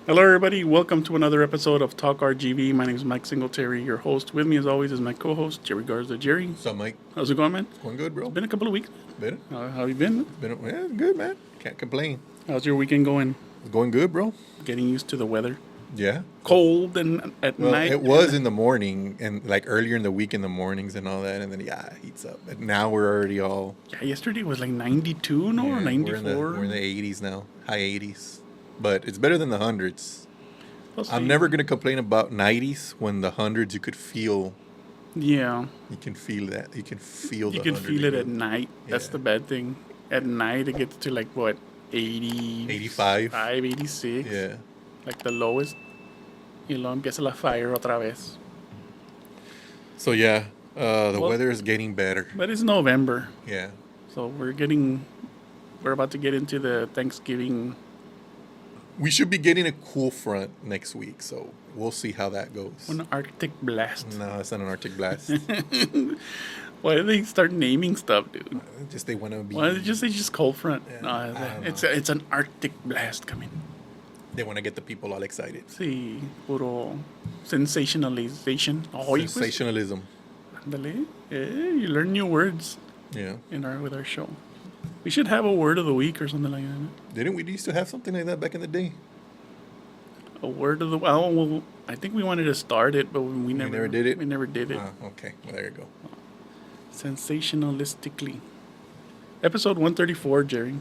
Hello, everybody. Welcome to another episode of Talk RGV. My name is Mike Singletary, your host. With me, as always, is my co-host, Jerry Garza. Jerry, What's up, Mike? how's it going, man? Going good, bro. It's been a couple of weeks. Better? How have you been? Yeah, good, man. Can't complain. How's your weekend going? It's going good, bro. Getting used to the weather. Yeah. Cold and at Well, night. it was in the morning and like earlier in the week in the mornings and all that, and then it heats up. And now we're already all Yeah, yesterday was like 92, no, or 94. We're in the 80s now, high 80s. But it's better than the hundreds. We'll see. I'm never gonna complain about 90s when the hundreds you could feel. Yeah, You can feel that. You can feel. you the can 100 feel it degree. at night. That's Yeah. the bad thing. At night, it gets to like what, 80, 85. 86. Yeah. Like the lowest. Y luego empieza la fire otra vez. So yeah, the Well- weather is getting better. But it's November. Yeah. So we're about to get into the Thanksgiving. We should be getting a cool front next week, so we'll see how that goes. An Arctic blast. No, it's not an Arctic blast. Why do they start naming stuff, dude? Just they want to be. Why don't they just say just cold front? Yeah, No, I don't it's an Arctic blast coming. They want to get the people all excited. Sí, puro sensationalization. Oh, Sensationalism. Ándale. You learn new words Yeah. with our show. We should have a word of the week or something like that. Didn't we used to have something like that back in the day? A word of the well, I think we wanted to start it, but we never never did it? We never did it. Okay. Well, there you go. Sensationalistically. Episode 134, Jerry.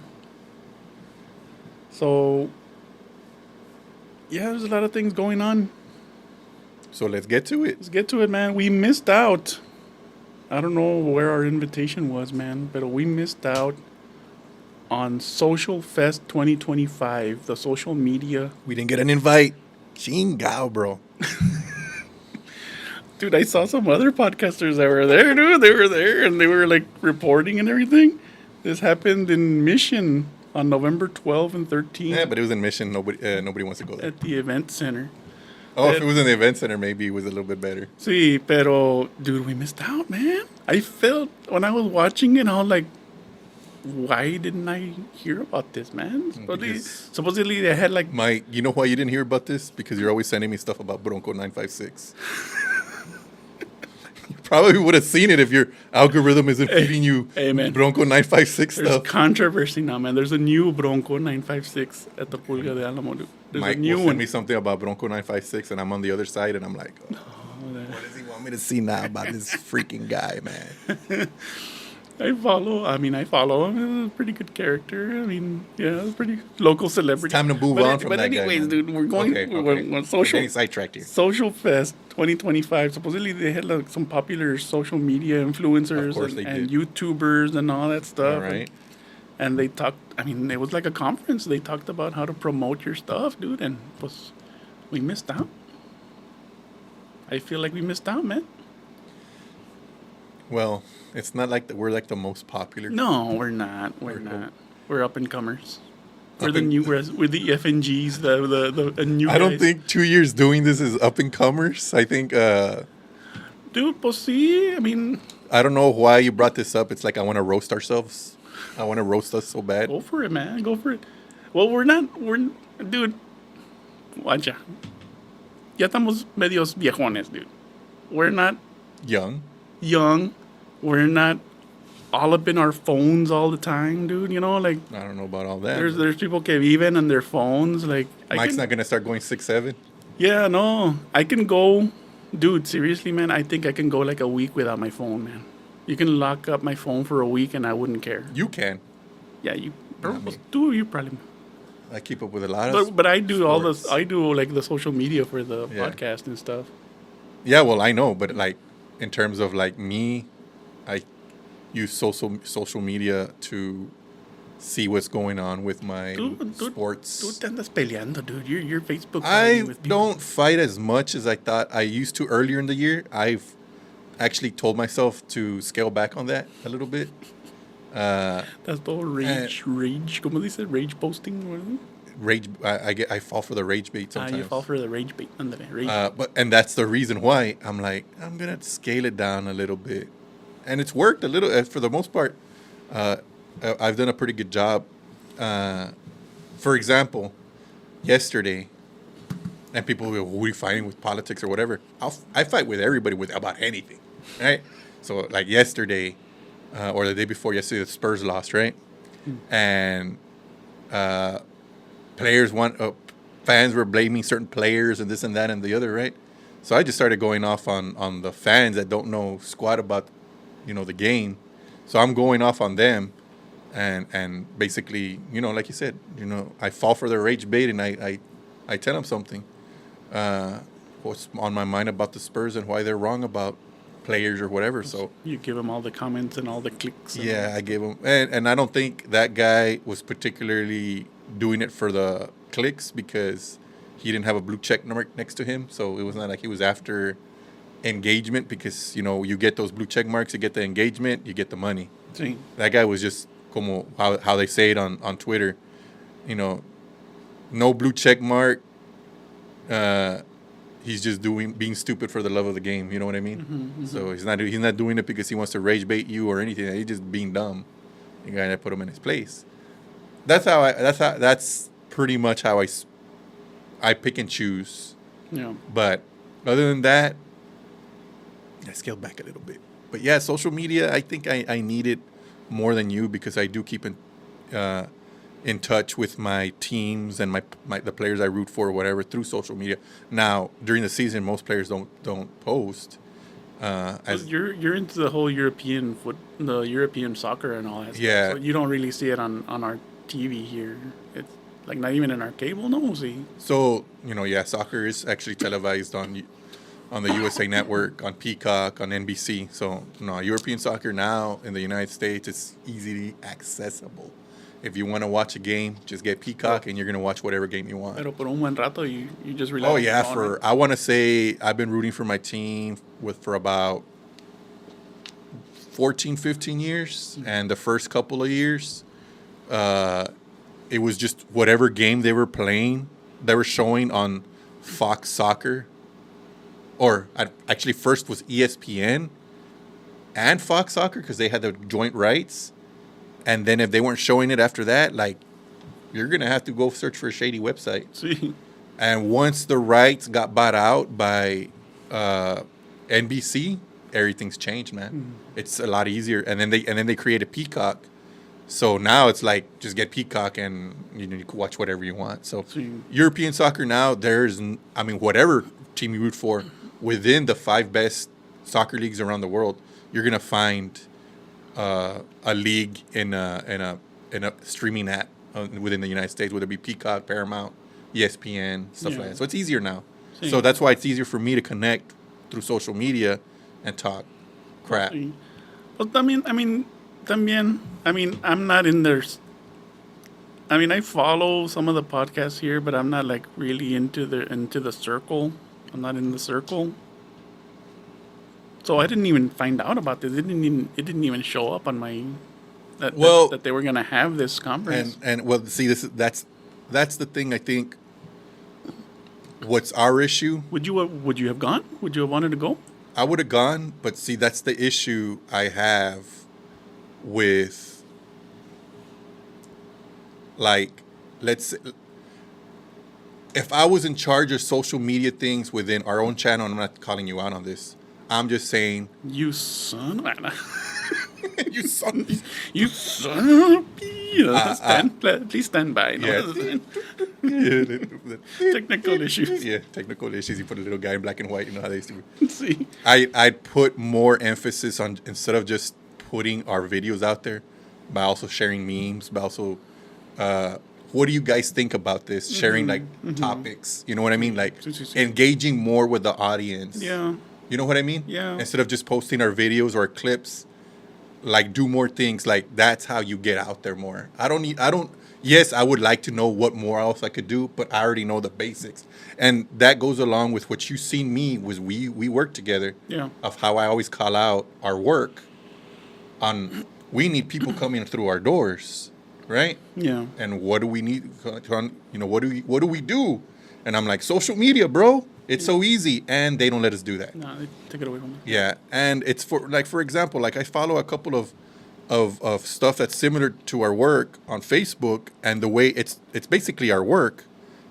So, yeah, there's a lot of things going on. So let's get to it. Let's get to it, man. We missed out. I don't know where our invitation was, man, but we missed out on Social Fest 2025, the social media. We didn't get an invite. Chingao, bro. Dude, I saw some other podcasters that were there, dude. They were there and they were like reporting and everything. This happened in Mission on November 12 and 13 Yeah, but it was in Mission. Nobody wants to go there. at the event center. Oh, if it was in the event center, maybe it was a little bit better. Sí, pero, dude, we missed out, man. I felt, when I was watching it, I was like, why didn't I hear about this, man? Supposedly they had like, Mike, you know why you didn't hear about this? Because you're always sending me stuff about Bronco 956. You probably would have seen it if your algorithm isn't feeding you hey, man. Bronco 956 there's stuff. controversy now, man. There's a new Bronco 956 at the Pulga de Alamo, dude. There's Mike a new will one. send me something about Bronco 956, and I'm on the other side, and I'm like, oh, what does he want me to see now about this freaking guy, man? I follow him. He's a pretty good character. I mean, yeah, it's pretty local celebrity. It's time to move on from that guy. But anyways, Man. dude, we're going we're social. Getting sidetracked here. Social Fest 2025. Supposedly they had like some popular social media influencers Of course and, they and did. YouTubers and all that stuff. All right. And they talked. I mean, it was like a conference. They talked about how to promote your stuff, dude. And we missed out. I feel like we missed out, man. Well, it's not like we're like the most popular. No, we're not. We're We're not. We're up and comers. We're Up the and- new. We're the FNGs. The new. I don't guys. think 2 years doing this is up and comers. I think Dude, pues sí. I mean, I don't know why you brought this up. It's like I want to roast ourselves. I want to roast us so bad. go for it, man. Go for it. Well, we're not. Dude. Guacha. Ya estamos medios viejones, dude. We're not Young. young. We're not all up in our phones all the time, dude. You know, like I don't know about all that. there's people que viven on their phones. Like Mike's not gonna start going 6'7". Yeah, no. I can go, dude, seriously, man. I think I can go like a week without my phone, man. You can lock up my phone for a week and I wouldn't care. You can. Yeah, you Not me. do. You probably. I keep up with a lot of. But I do all sports. this. I do like the social media for the Yeah. podcast and stuff. Yeah, well, I know, but like in terms of like me, I use social media to see what's going on with my sports. Tú te andas peleando, dude. You're Facebook. I fighting with people. don't fight as much as I thought I used to earlier in the year. I've actually told myself to scale back on that a little bit. That's the whole rage. ¿Cómo dice? Rage posting. What is it? Rage. I fall for the rage bait sometimes. You fall for the rage bait. Ándale, rage. And that's the reason why I'm like I'm gonna scale it down a little bit, and it's worked a little for the most part. I've done a pretty good job. For example, yesterday And people will go, who are you fighting with politics or whatever? I fight with everybody with about anything, right? So like yesterday, or the day before yesterday, the Spurs lost, right? And uh, players fans were blaming certain players and this and that and the other, right? So I just started going off on the fans that don't know squat about, the game. So I'm going off on them, and basically, like you said, I fall for their rage bait, and I tell them something. What's on my mind about the Spurs and why they're wrong about players or whatever. So you give them all the comments and all the clicks. yeah, I gave him, and I don't think that guy was particularly doing it for the clicks because he didn't have a blue check mark next to him. So it was not like he was after engagement because you get those blue check marks, you get the engagement, you get the money. Sí. That guy was just como how they say it on Twitter, no blue check mark. He's just being stupid for the love of the game. You know what I mean? Mm-hmm. So he's not doing it because he wants to rage bait you or anything. He's just being dumb. You gotta put him in his place. That's pretty much how I pick and choose. Yeah. But other than that, I scaled back a little bit. But yeah, social media, I think I need it more than you because I do keep in touch with my teams and the players I root for or whatever through social media. Now, during the season, most players don't post. You're into the whole the European soccer and all that stuff. Yeah. So you don't really see it on our TV here. It's like not even in our cable, no, see. So, soccer is actually televised on the USA Network, on Peacock, on NBC. So, European soccer now in the United States is easily accessible. If you want to watch a game, just get Peacock and you're going to watch whatever game you want. Pero por un buen rato, you just rely Oh, on yeah. the phone, right? I want to say I've been rooting for my team for about 14, 15 years. Mm-hmm. And the first couple of years, it was just whatever game they were playing, they were showing on Fox Soccer. Or actually, first was ESPN and Fox Soccer because they had the joint rights. And then if they weren't showing it after that, you're going to have to go search for a shady website. See. And once the rights got bought out by NBC, everything's changed, man. Mm-hmm. It's a lot easier. And then they created Peacock. So now it's like just get Peacock and you can watch whatever you want. So European soccer now, whatever team you root for, within the 5 best soccer leagues around the world, you're going to find a league in a streaming app within the United States, whether it be Peacock, Paramount, ESPN, stuff like that. So it's easier now. Sí. So that's why it's easier for me to connect through social media and talk crap. Well, I'm not in there. I follow some of the podcasts here, but I'm not like really into the circle. I'm not in the circle. So I didn't even find out about this. It didn't even show up on my that they were gonna have this conference. And see, that's the thing. I think what's our issue. Would you have gone? Would you have wanted to go? I would have gone, but see, that's the issue I have with let's say, if I was in charge of social media things within our own channel, and I'm not calling you out on this. I'm just saying. You son. You son. You son. Please stand by. No, yeah. Technical issues. Yeah, technical issues. You put a little guy in black and white. You know how they used to see. I'd put more emphasis on, instead of just putting our videos out there, by also sharing memes, by also what do you guys think about this? Sharing topics. You know what I mean? Engaging more with the audience. Yeah. You know what I mean? Yeah. Instead of just posting our videos or clips, do more things. That's how you get out there more. Yes, I would like to know what more else I could do, but I already know the basics. And that goes along with what you've seen me was we work together. Yeah. Of how I always call out our work on, we need people coming through our doors, right? Yeah. And what do we need? What do we do? And I'm like, social media, bro. It's so easy, and they don't let us do that. No, they take it away from me. Yeah, and it's for example, I follow a couple of stuff that's similar to our work on Facebook, and the way it's basically our work,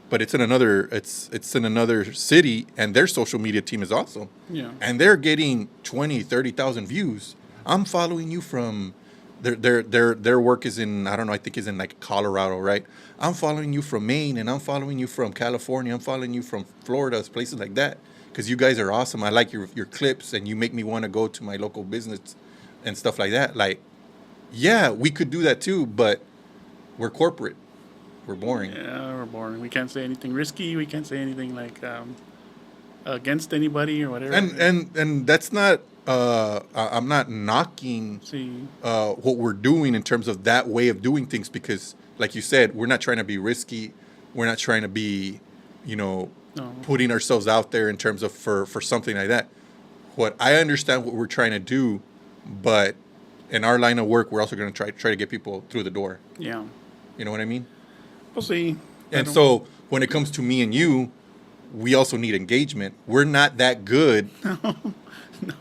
but it's in another city, and their social media team is awesome. Yeah. And they're getting 20, 30,000 views. I'm following you from their work is in, I don't know, I think is in like Colorado, right? I'm following you from Maine, and I'm following you from California. I'm following you from Florida, places like that, because you guys are awesome. I like your clips, and you make me want to go to my local business and stuff like that. Like, yeah, we could do that too, but we're corporate. We're boring. Yeah, we're boring. We can't say anything risky. We can't say anything like against anybody or whatever. And that's not. I'm not knocking what we're doing in terms of that way of doing things, because, like you said, we're not trying to be risky. We're not trying to be, putting ourselves out there in terms of for something like that. What I understand what we're trying to do, but in our line of work, we're also going to try to get people through the door. Yeah. You know what I mean? We'll see. And so when it comes to me and you, we also need engagement. We're not that good. No.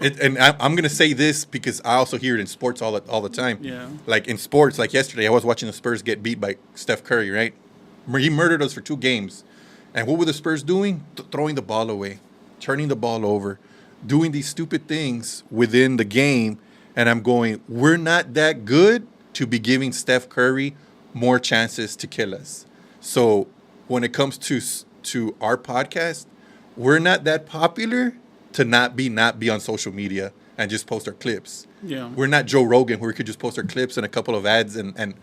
And I'm going to say this because I also hear it in sports all the time. Yeah. Like in sports, like yesterday, I was watching the Spurs get beat by Steph Curry, right? He murdered us for 2 games. And what were the Spurs doing? Throwing the ball away, turning the ball over, doing these stupid things within the game. And I'm going, we're not that good to be giving Steph Curry more chances to kill us. So when it comes to our podcast, we're not that popular to not be on social media and just post our clips. Yeah. We're not Joe Rogan, where we could just post our clips and a couple of ads and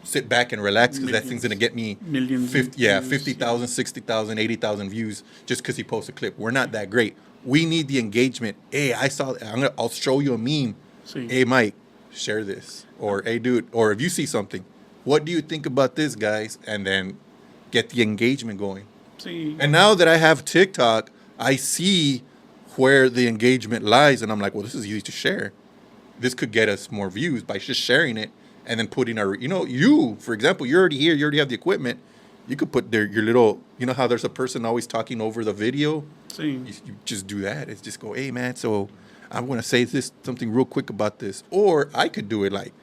sit back and relax, because that thing's going to get me millions 50,000, 60,000, 80,000 views just because he posts a clip. We're not that great. We need the engagement. Hey, I'll show you a meme. See. Hey, Mike, share this. Or, hey, dude. Or if you see something, what do you think about this, guys? And then get the engagement going. See. And now that I have TikTok, I see where the engagement lies, and I'm like, well, this is easy to share. This could get us more views by just sharing it and then putting our, you, for example, you're already here, you already have the equipment. You could put your little, how there's a person always talking over the video. See. You just do that. It's just go, hey, man, so I want to say something real quick about this. Or I could do it like,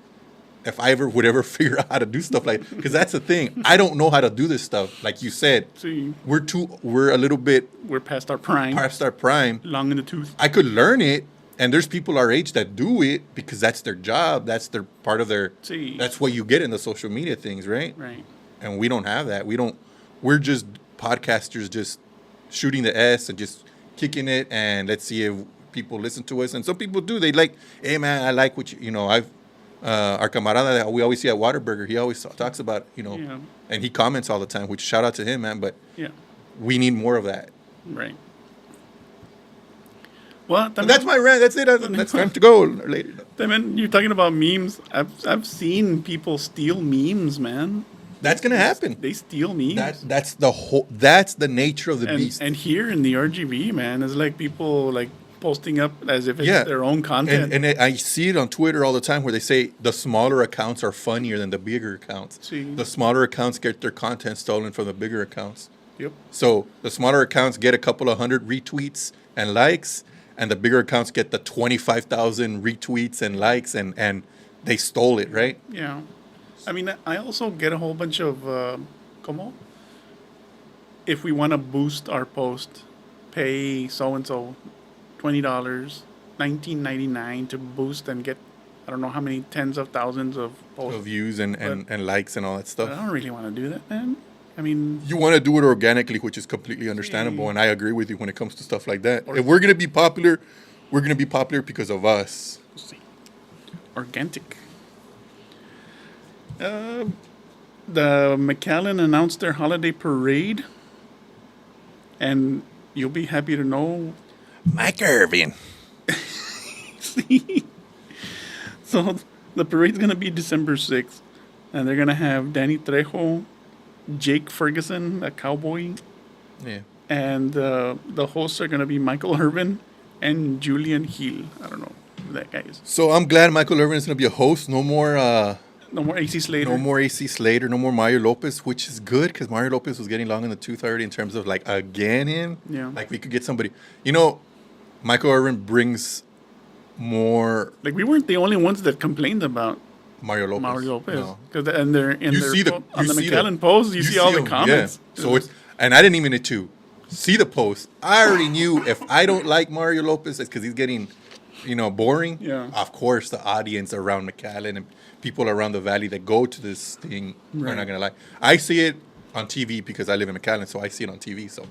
if I ever would ever figure out how to do stuff like, because that's the thing. I don't know how to do this stuff. Like you said, See. we're a little bit. We're past our prime. Long in the tooth. I could learn it, and there's people our age that do it because that's their job. That's their part of their. See. That's what you get in the social media things, right? Right. And we don't have that. We're just podcasters, just shooting the S and just kicking it, and let's see if people listen to us. And some people do. They like, hey man, I like what our camarada that we always see at Whataburger, he always talks about, Yeah. and he comments all the time, which shout out to him, man. But Yeah. we need more of that. Right. Well, That's my rant. That's it. That's time to go later. Man, you're talking about memes. I've seen people steal memes, man. That's gonna happen. They steal memes. That's the nature of the beast. And here in the RGV, man, it's like people like posting up as if it's their own content. And I see it on Twitter all the time where they say the smaller accounts are funnier than the bigger accounts. See. The smaller accounts get their content stolen from the bigger accounts. Yep. So the smaller accounts get a couple of 100 retweets and likes, and the bigger accounts get the 25,000 retweets and likes, and they stole it, right? Yeah. I mean, I also get a whole bunch of, if we want to boost our post, pay so-and-so $20, $19.99 to boost and get, I don't know how many tens of thousands of posts. Of views and likes and all that stuff. But I don't really want to do that, man. I mean... You want to do it organically, which is completely understandable, and I agree with you when it comes to stuff like that. If we're going to be popular, we're going to be popular because of us. Organic. The McAllen announced their holiday parade, and you'll be happy to know... Mike Irvin. So the parade's going to be December 6th, and they're going to have Danny Trejo, Jake Ferguson, a cowboy. Yeah. And the hosts are going to be Michael Irvin and Julian Hill. I don't know who that guy is. So I'm glad Michael Irvin is going to be a host. No more AC Slater. No more AC Slater. No more Mario Lopez, which is good because Mario Lopez was getting long in the tooth already in terms of like again him. Yeah. Like we could get somebody. Michael Irvin brings more. Like we weren't the only ones that complained about Mario Lopez. No. And they're on the McAllen post. You see all the them, comments. Yeah. So And I didn't even need to see the post. I already knew if I don't like Mario Lopez, it's because he's getting, boring. Yeah. Of course, the audience around McAllen and people around the valley that go to this thing are Right. not gonna like. I see it on TV because I live in McAllen, so I see it on TV. So,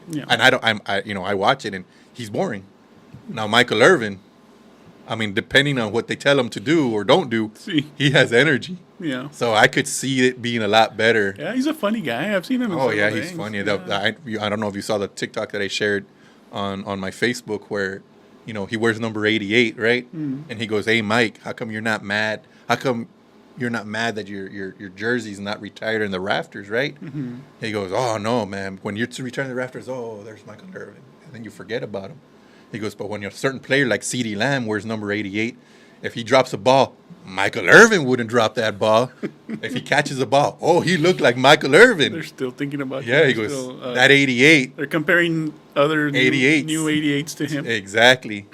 Yeah. and I watch it and he's boring. Now Michael Irvin, I mean, depending on what they tell him to do or don't do, See. he has energy. Yeah. So I could see it being a lot better. Yeah, he's a funny guy. I've seen him. In Oh several yeah, he's things. funny. Yeah. I don't know if you saw the TikTok that I shared on my Facebook where, he wears number 88, right? Mm. And he goes, "Hey Mike, how come you're not mad? How come you're not mad that your jersey's not retired in the rafters, right?" Mm-hmm. He goes, "Oh no, man. When you're to return the rafters, oh, there's Michael Irvin, and then you forget about him." He goes, "But when you're a certain player like CeeDee Lamb wears number 88, if he drops a ball, Michael Irvin wouldn't drop that ball. If he catches a ball, oh, he looked like Michael Irvin." They're still thinking about. Yeah, him. he goes, Still, that 88. They're comparing other 88s. new 88s to him. Exactly.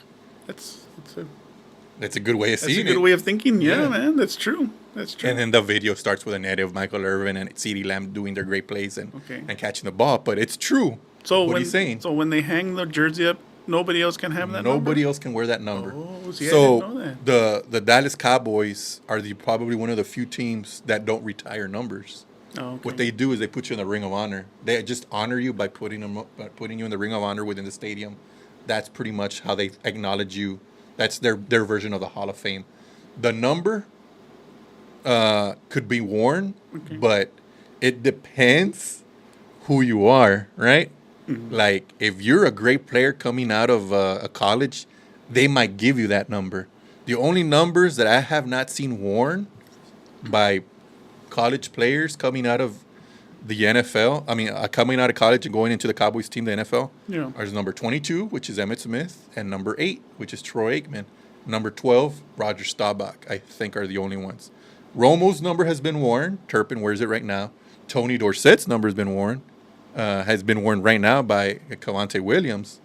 That's a good way of a seeing good it. way of thinking. Yeah, Yeah. man, that's true. That's true. And then the video starts with an edit of Michael Irvin and CeeDee Lamb doing their great plays and catching the ball. But it's true. so what when are you saying? so when they hang the jersey up, nobody else can have that. Nobody else can wear that number. Oh, see, I so didn't know the Dallas Cowboys are probably one of the few teams that don't retire numbers. Oh, okay. What they do is they put you in the Ring of Honor. They just honor you by putting you in the Ring of Honor within the stadium. That's pretty much how they acknowledge you. That's their version of the Hall of Fame. The number could be worn, but it depends who you are, right? Mm-hmm. Like if you're a great player coming out of a college, they might give you that number. The only numbers that I have not seen worn by college players coming out of the NFL, coming out of college and going into the Cowboys team, the NFL, is number 22, which is Emmitt Smith, and number 8, which is Troy Aikman. Number 12, Roger Staubach, I think are the only ones. Romo's number has been worn. Turpin wears it right now. Tony Dorsett's number has been worn right now by Cavante Williams.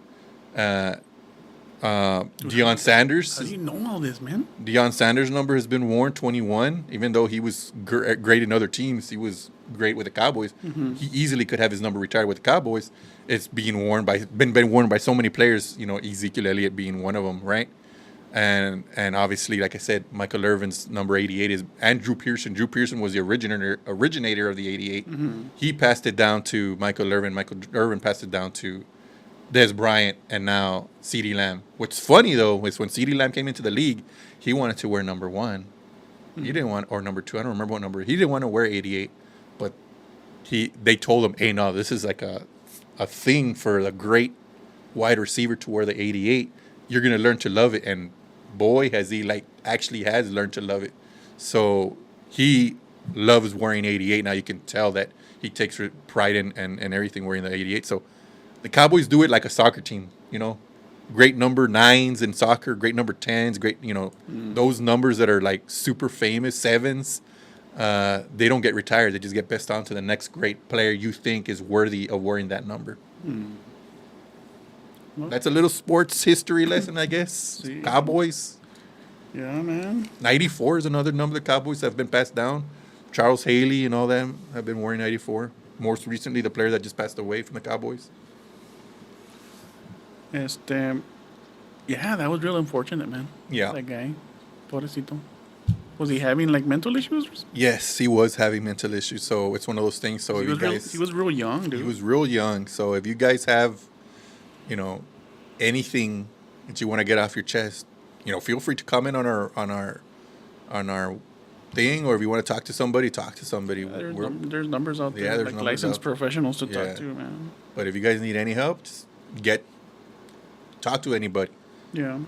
Deion Sanders. How do you know all this, man? Deion Sanders' number has been worn, 21. Even though he was great in other teams, he was great with the Cowboys. Mm-hmm. He easily could have his number retired with the Cowboys. It's being worn been worn by so many players. Ezekiel Elliott being one of them, right? And obviously, like I said, Michael Irvin's number 88 is and Drew Pearson. Drew Pearson was the originator of the 88. Mm-hmm. He passed it down to Michael Irvin. Michael Irvin passed it down to Des Bryant, and now CeeDee Lamb. What's funny, though, is when CeeDee Lamb came into the league, he wanted to wear number 1. Mm-hmm. He didn't want, or number 2, I don't remember what number. He didn't want to wear 88, but they told him, hey, no, this is like a thing for a great wide receiver to wear the 88. You're going to learn to love it, and boy, has he actually has learned to love it. So he loves wearing 88. Now you can tell that he takes pride in and everything wearing the 88. So the Cowboys do it like a soccer team, great number 9s in soccer, great number 10s, great, those numbers that are like super famous 7s. They don't get retired. They just get passed on to the next great player you think is worthy of wearing that number. Well, that's a little sports history lesson, I guess. See. Cowboys. Yeah, man. 94 is another number the Cowboys have been passed down. Charles Haley and all them have been wearing 94. Most recently, the player that just passed away from the Cowboys. Yeah, that was real unfortunate, man. Yeah. That guy. Pobrecito. Was he having mental issues? Yes, he was having mental issues. So it's one of those things. So he was real young, dude. He was real young. So if you guys have, anything that you want to get off your chest, feel free to comment on our thing, or if you want to talk to somebody, talk to somebody. There's numbers out there. Yeah, there's licensed professionals to Yeah. talk to, man. But if you guys need any help, just talk to anybody. Yeah.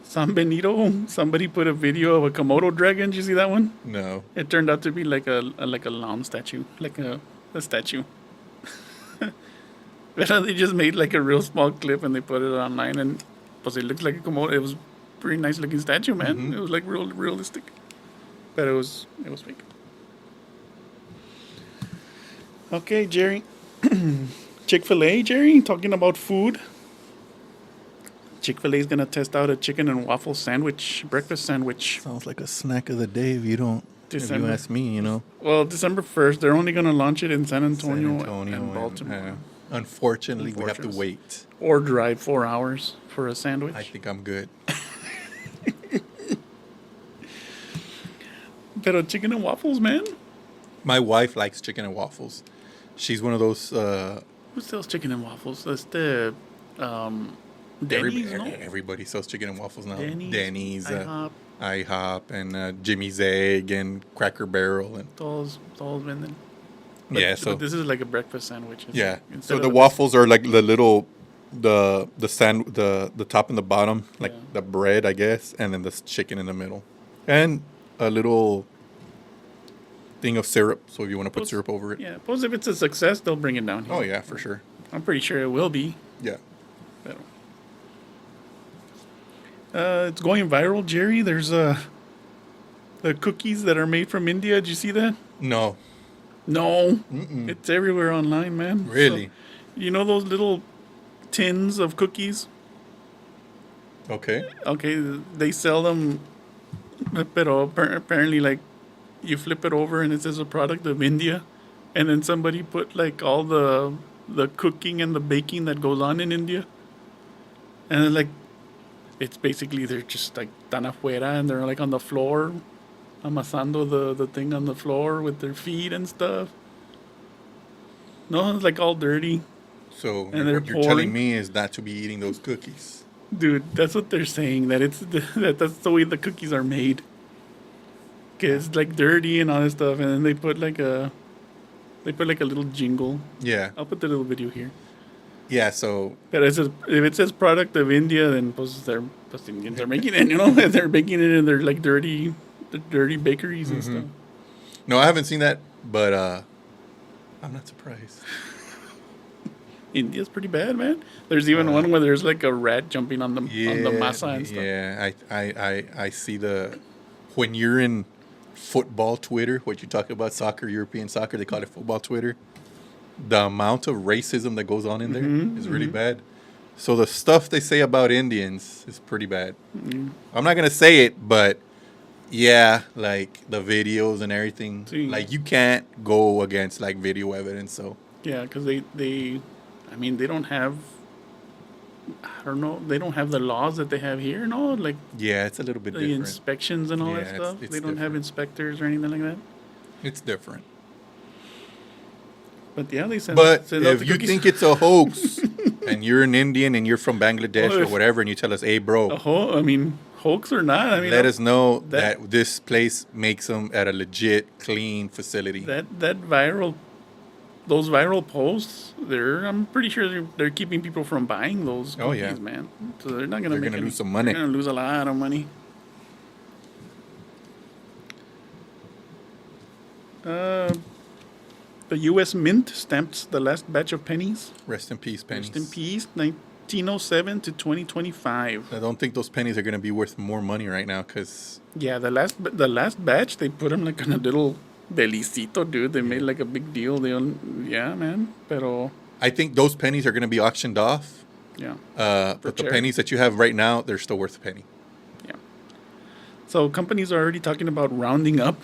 San Benito, somebody put a video of a Komodo dragon. Did you see that one? No. It turned out to be like a lawn statue, like a statue. But they just made a real small clip and they put it online, and it looked like a Komodo. It was a pretty nice looking statue, man. Mm-hmm. It was real realistic, but it was fake. Okay, Jerry. Chick-fil-A, Jerry, talking about food. Chick-fil-A is going to test out a chicken and waffle sandwich, breakfast sandwich. Sounds like a snack of the day if you don't If you ask me, you know. Well, December 1st. They're only going to launch it in San Antonio, and and, Baltimore. unfortunately, we have to wait. Or drive 4 hours for a sandwich. I think I'm good. Pero chicken and waffles, man. My wife likes chicken and waffles. She's one of those. Who sells chicken and waffles? That's the Denny's, no? Everybody sells chicken and waffles now. Denny's, IHOP. IHOP, and Jimmy's Egg, and Cracker Barrel, and Todos venden. But this is like a breakfast sandwich. Yeah. So the waffles are like the little, the top and the bottom, like the bread, I guess, and then the chicken in the middle, and a little thing of syrup. So if you want to put syrup over it. Yeah. Suppose if it's a success, they'll bring it down here. Oh yeah, for sure. I'm pretty sure it will be. Yeah. It's going viral, Jerry. There's the cookies that are made from India. Did you see that? No. It's everywhere online, man. Really? So, you know those little tins of cookies? Okay. They sell them, but apparently, like, you flip it over and it says a product of India, and then somebody put like all the cooking and the baking that goes on in India, and then, like, it's basically they're just like tan afuera and they're like on the floor, amasando the thing on the floor with their feet and stuff. No, it's like all dirty. So and what you're telling me is not to be eating those cookies. Dude, that's what they're saying. That's the way the cookies are made. Cause it's like dirty and all this stuff, and then they put like a little jingle. Yeah. I'll put the little video here. Yeah. So. But if it says product of India, then Indians are making it. You know, they're making it in their like dirty bakeries and stuff. No, I haven't seen that, but I'm not surprised. India's pretty bad, man. There's even one where there's like a rat jumping on the masa and stuff. Yeah, I see when you're in football Twitter, what you talk about soccer, European soccer, they call it football Twitter. The amount of racism that goes on in there is really bad. So the stuff they say about Indians is pretty bad. I'm not gonna say it, but yeah, like the videos and everything, like you can't go against like video evidence. So yeah, because they don't have. I don't know. They don't have the laws that they have here. No, like yeah, it's a little bit the different. Inspections and all that stuff. It's they don't have inspectors or anything like that. It's different. But yeah, they send. But if you think it's a hoax, and you're an Indian and you're from Bangladesh or whatever, and you tell us, "Hey, bro," hoax or not, let us know that this place makes them at a legit, clean facility. Those viral posts, I'm pretty sure they're keeping people from buying those cookies, man. So they're not going to lose some money. They're going to lose a lot of money. The U.S. Mint stamps the last batch of pennies. Rest in peace, pennies. Rest in peace, 1907 to 2025. I don't think those pennies are going to be worth more money right now, because... Yeah, the last batch, they put them like on a little... Delicito, dude. They made like a big deal. Yeah, man. Pero I think those pennies are going to be auctioned off. Yeah. But the pennies that you have right now, they're still worth a penny. Yeah. So companies are already talking about rounding up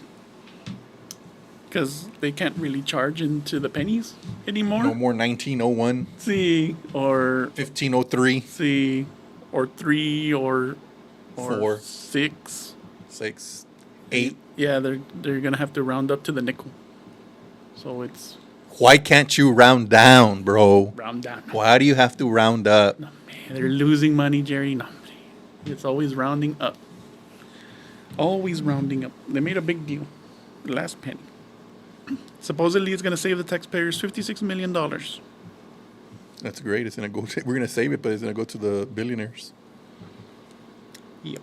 because they can't really charge into the pennies anymore. No more 1901. See, or 1503. See, or 3 or 4, 6, 8. Yeah, they're gonna have to round up to the nickel. So it's. Why can't you round down, bro? Round down. Why do you have to round up? No, man, they're losing money, Jerry. No, it's always rounding up. Always rounding up. They made a big deal. The last penny. Supposedly, it's gonna save the taxpayers $56 million. That's great. It's gonna go. We're gonna save it, but it's gonna go to the billionaires. Yep.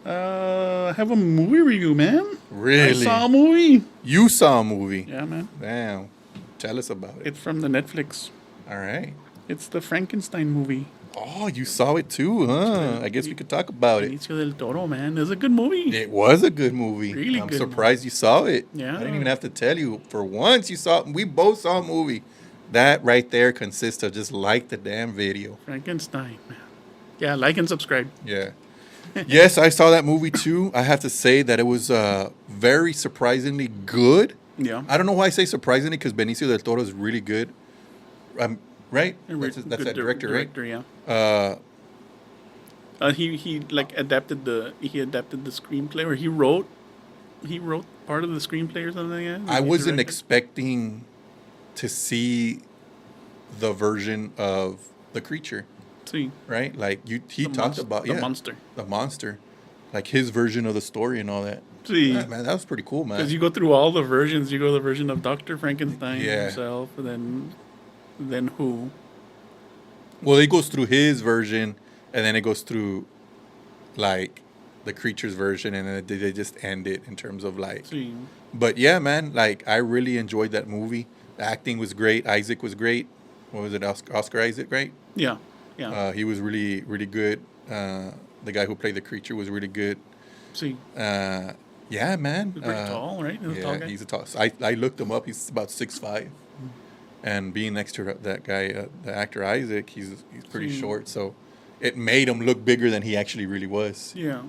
I have a movie review, man. Really? I saw a movie. You saw a movie? Yeah, man. Damn. Tell us about it. It's from the Netflix. All right. It's the Frankenstein movie. Oh, you saw it too, huh? I guess we could talk about it. Benicio del Toro, man. It was a good movie. It was a good movie. Really I'm good. surprised you saw it. Yeah. I didn't even have to tell you. For once, we both saw a movie. That right there consists of just like the damn video. Frankenstein, man. Yeah, like and subscribe. Yeah. Yes, I saw that movie too. I have to say that it was very surprisingly good. Yeah. I don't know why I say surprisingly because Benicio del Toro is really good. Right? That's Good that director, right? director, yeah. Uh, He like adapted the screenplay, or he wrote part of the screenplay or something. Yeah. I He wasn't directed. expecting to see the version of the creature, See, right? Like he the talked about the monster. the monster, like his version of the story and all that. See, Yeah, man, that was pretty cool, man. because you go through all the versions. You go the version of Dr. Frankenstein Yeah. himself, and then who? Well, it goes through his version, and then it goes through like the creature's version, and then they just end it in terms of like. See, But yeah, man, like I really enjoyed that movie. The acting was great. Isaac was great. What was it? Oscar Isaac, right? yeah, yeah. He was really, really good. The guy who played the creature was really good. See, Yeah, man. he's pretty tall, right? He's a tall Yeah, guy. he's a tall. So I looked him up. He's about 6'5", and being next to that guy, the actor Isaac, he's pretty See. short. So it made him look bigger than he actually really was. Yeah,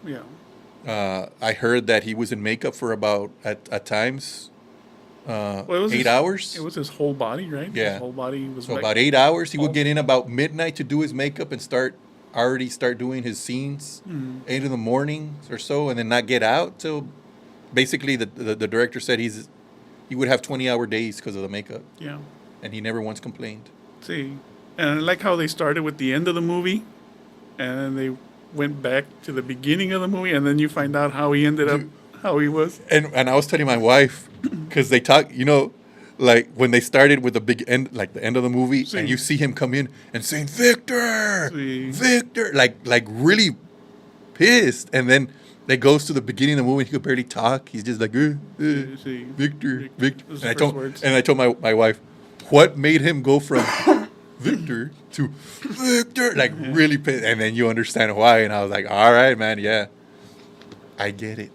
yeah. I heard that he was in makeup for about at times Well, it was 8 hours. It was his whole body, right? Yeah. His whole body was So like, about 8 hours. He would all- get in about midnight to do his makeup and start doing his scenes 8 in the morning or so, and then not get out till basically the director said he would have 20-hour days because of the makeup, Yeah. and he never once complained. See, and I like how they started with the end of the movie, and then they went back to the beginning of the movie, and then you find out how he ended up, how he was. And I was telling my wife because they talk, like when they started with the big end, like the end of the movie, See. and you see him come in and saying Victor, See. Victor, like really pissed, and then it goes to the beginning of the movie. He could barely talk. He's just like See. Victor. Those And I first told words. and I told my wife, what made him go from Victor to Victor, like really pissed, and then you understand why. And I was like, all right, man, yeah, I get it.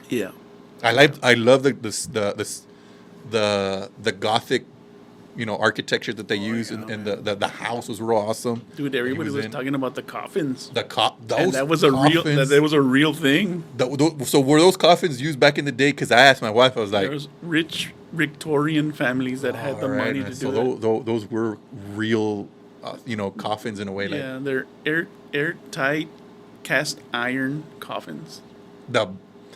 Yeah. I love the Gothic, architecture that they use, yeah, and the house was real awesome. Dude, He everybody was in. talking about the coffins. Those And that was a real. coffins, That was a real thing. so were those coffins used back in the day? Because I asked my wife, I was like, There was rich Victorian families that had the all right, money man. to So do that. those were real, coffins in a way. Like Yeah, they're airtight cast iron coffins the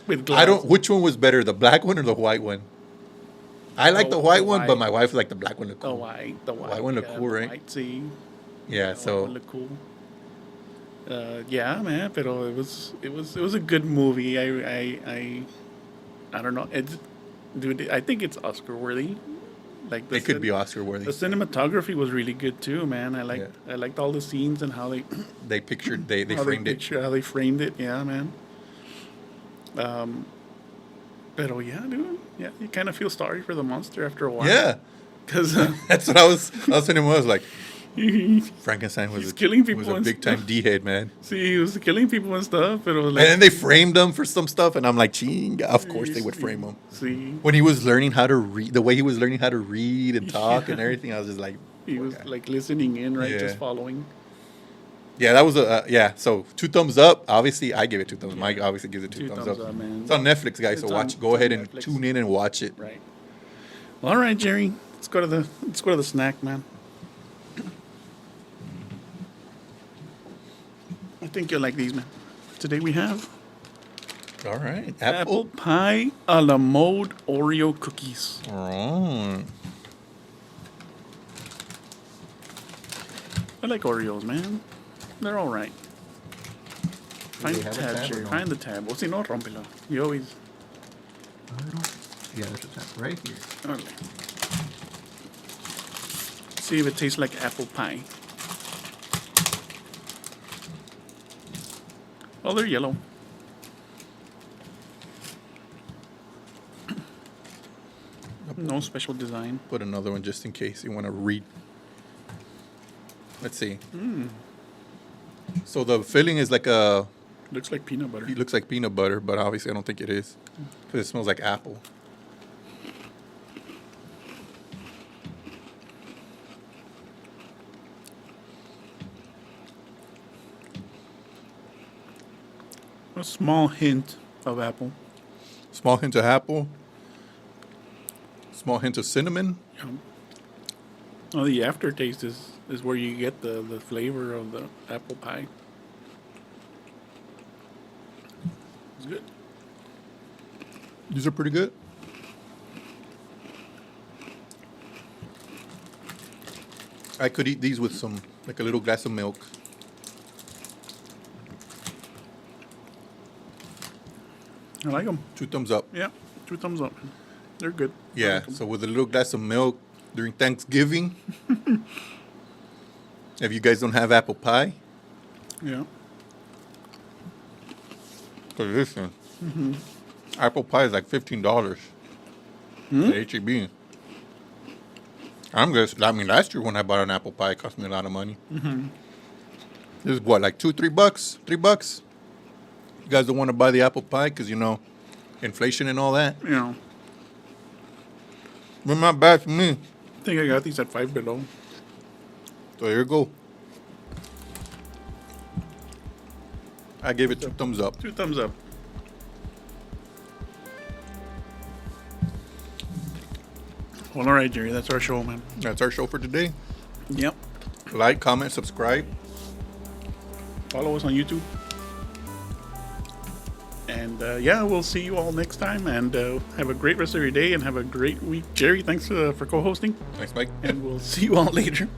with glass. I don't. Which one was better, the black one or the white one? I like the white one, but my wife liked the black one. Looked The cool. white. The white. White one look cool, the right? White, see. Yeah. The white So one look cool. Yeah, man. Pero it was a good movie. I don't know. Dude, I think it's Oscar worthy. Like it could be Oscar worthy. The cinematography was really good too, man. I liked all the scenes and how they They pictured they how framed it. how they framed it. Yeah, man. Pero yeah, dude. Yeah, you kind of feel sorry for the monster after a while. Yeah. because That's what I was telling him. I was like, Frankenstein was He's killing people was a and big time stuff. D-head, man. see, he was killing people and stuff. But it was And like, then they framed him for some stuff, and I'm like, ching, of course they would frame him. See, When he was learning how to read, the way he was learning how to read and talk and Yeah. everything, I was just like, he was okay. like listening in, right, Yeah. just following. Yeah, that was So 2 thumbs up. Obviously, I give it 2 thumbs. Mike obviously gives it 2 thumbs up. Man. It's on Netflix, guys. So It's watch. on- Go it's ahead on and Netflix. tune in and watch it. Right. Well, all right, Jerry. Let's go to the snack, man. I think you'll like these, man. Today we have All right, apple pie a la mode Oreo cookies. Oh. I like Oreos, man. They're all right. Find they the have a tab, tab or Jerry. no? Find the tab. O si no, rompelo. You always. Yeah, there's a tap right here. Okay. See if it tastes like apple pie. Oh, they're yellow. No special design. Put another one just in case you want to read. Let's see. So the filling is like Looks like peanut butter. it looks like peanut butter, but obviously I don't think it is. Because it smells like apple. A small hint of apple. Small hint of apple. Small hint of cinnamon. Yeah. Well, the aftertaste is where you get the flavor of the apple pie. It's good. These are pretty good. I could eat these with some, like a little glass of milk. I like them. 2 thumbs up. Yeah, 2 thumbs up. They're good. I Yeah, like 'em. so with a little glass of milk during Thanksgiving. If you guys don't have apple pie, Yeah. because listen, apple pie is like $15 at HEB. Last year when I bought an apple pie, it cost me a lot of money. This is what, like $2-3? $3? You guys don't want to buy the apple pie because, inflation and all that? You know, But not bad for me. I think I got these at Five Below. So here you go. I gave it 2 thumbs up. 2 thumbs up. Well, all right, Jerry. That's our show, man. That's our show for today. Yep. Like, comment, subscribe. Follow us on YouTube. And yeah, we'll see you all next time. And have a great rest of your day and have a great week. Jerry, thanks for co-hosting. Thanks, Mike. And we'll see you all later.